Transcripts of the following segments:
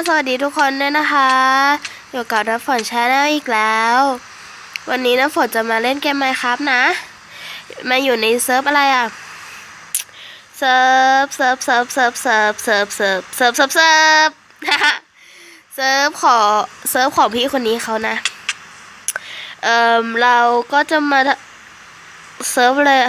สวัสดีทุกคนด้วยนะคะอยู่กับน้ำฝนชาแนลอีกแล้ววันนี้น้ำฝนจะมาเล่นเกม Minecraft นะมาอยู่ในเซิร์ฟอะไรอ่ะเซิร์ฟเซิร์ฟเซิร์ฟเซิร์ฟเซิร์ฟเซิร์ฟเซิร์ฟเซิร์ฟเซิร์ฟเซิร์ฟเซิร์ฟของพี่คนนี้เขานะเราก็จะมาเซิร์ฟเลย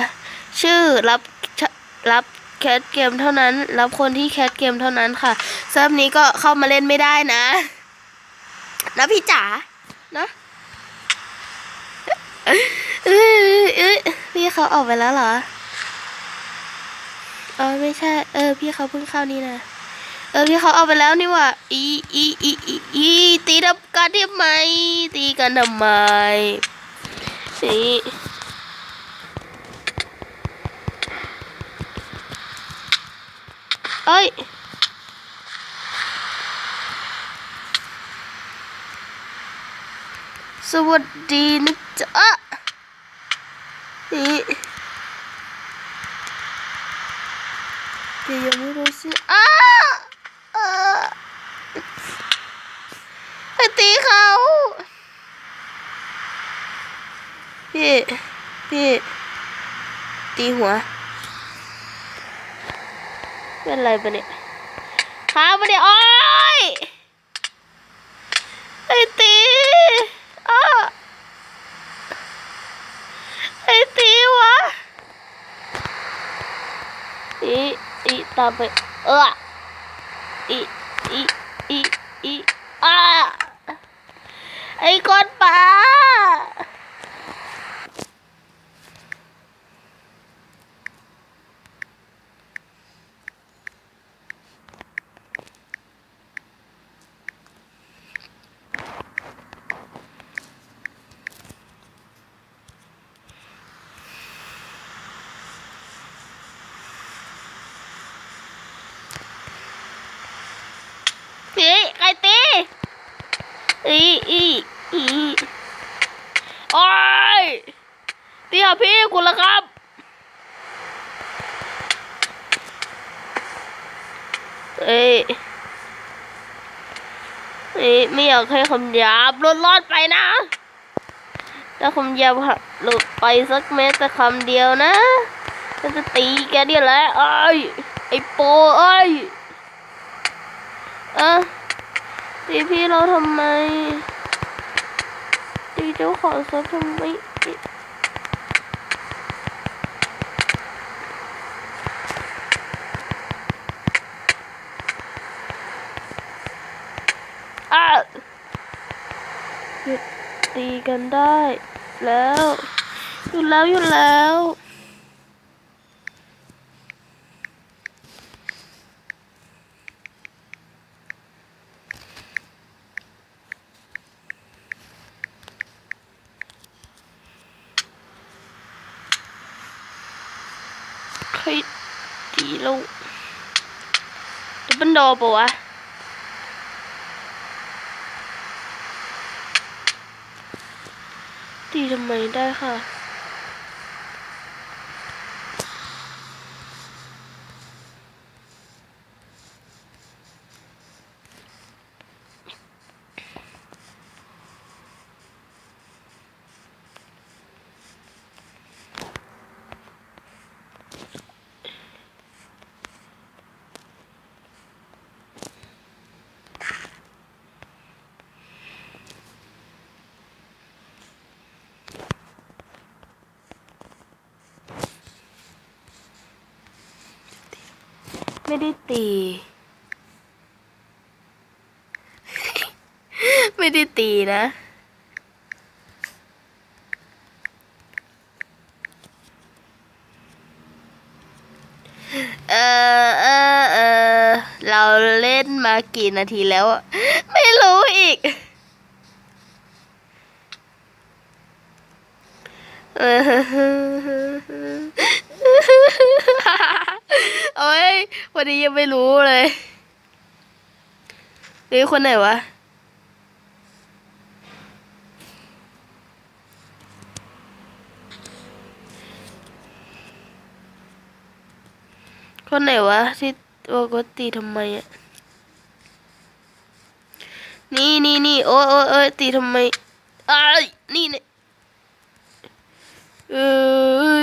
ชื่อรับแคสเกมเท่านั้นรับคนที่แคสเกมเท่านั้นค่ะเซิร์ฟนี้ก็เข้ามาเล่นไม่ได้นะพี่จ๋าเนาะพี่เขาออกไปแล้วเหรอไม่ใช่พี่เขาเพิ่งเข้านี่นะพี่เขาออกไปแล้วนี่ว่ะตีกันทำไมตีกันทำไมนี่เอ้ยสวัสดีนะจ๊ะนี่ยังไม่รู้สิไปตีเขาพี่ตีหัวเป็นไรปะเนี่ยขาปะเนี่ยโอ๊ยไอ้ตีไอ้ตีวะตามไปไอ้ก้อนปลาใครตีโอ้ยตีหาพี่คุณละครับไม่อยากให้คำหยาบรอดไปนะถ้าคำหยาบหลุดไปสักแม้แต่คำเดียวนะจะตีแกเนี่ยแหละไอ้โปตีพี่เราทำไมตีเจ้าของเซิร์ฟทำไมหยุดตีกันได้แล้วหยุดแล้วใครตีเราจะเป็นดอปะวะตีทำไมได้ค่ะไม่ได้ตีไม่ได้ตีนะเราเล่นมากี่นาทีแล้วไม่รู้อีกโอ้ยวันนี้ยังไม่รู้เลยนี่คนไหนวะคนไหนวะที่ปกติทำไม นี่โอ้ยตีทำไมอ้ายนี่เนี่ยเอ้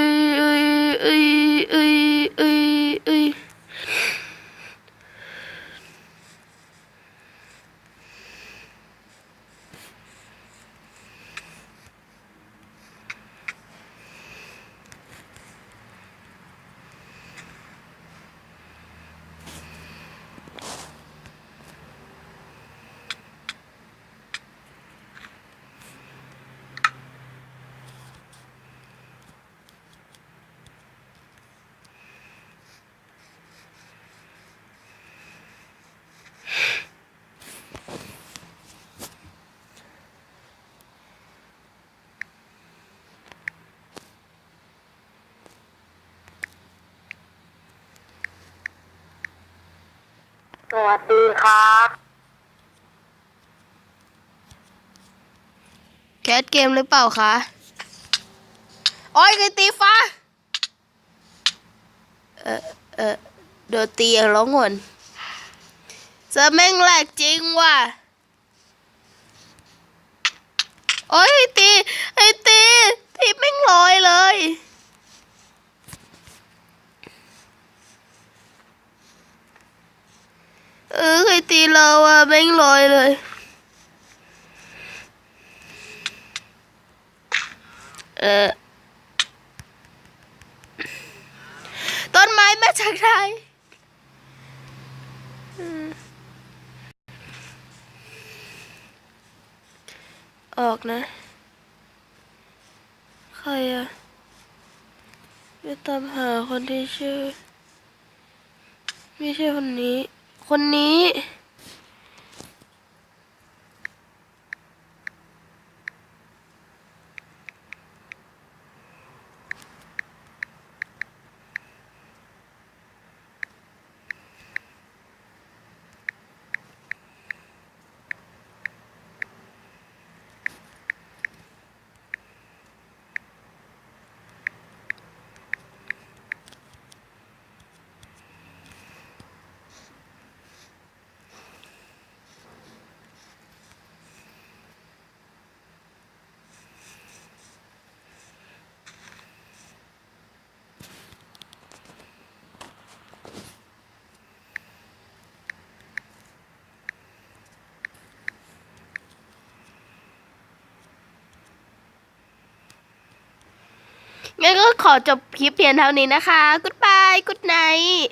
ยเอ้ยเอ้ยเอ้ยเอ้ยเอ้ยสวัสดีครับแคสเกมหรือเปล่าคะโอ้ยใครตีฟ้าโดนตีอย่างร้องหวนจะแม่งแหลกจริงว่ะโอ้ยตีแม่งลอยเลยใครตีเราอ่ะแม่งลอยเลยต้นไม้มาจากไหนออกนะใครอะไปตามหาคนที่ชื่อไม่ใช่คนนี้งั้นก็ขอจบคลิปเพียงเท่านี้นะคะ Goodbye Good night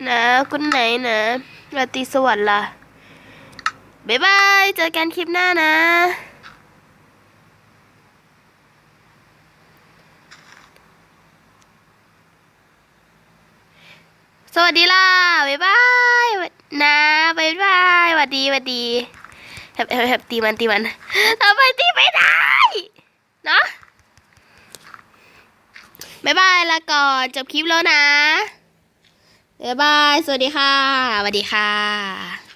นะ Good night นะราตรีสวัสดิ์ล่ะบ๊ายบายเจอกันคลิปหน้านะสวัสดีล่ะบ๊ายบายนะบ๊ายบายหวัดดีแฮปตีมันทำไมตีไม่ได้เนาะบ๊ายบายละก่อนจบคลิปแล้วนะบ๊ายบายสวัสดีค่ะ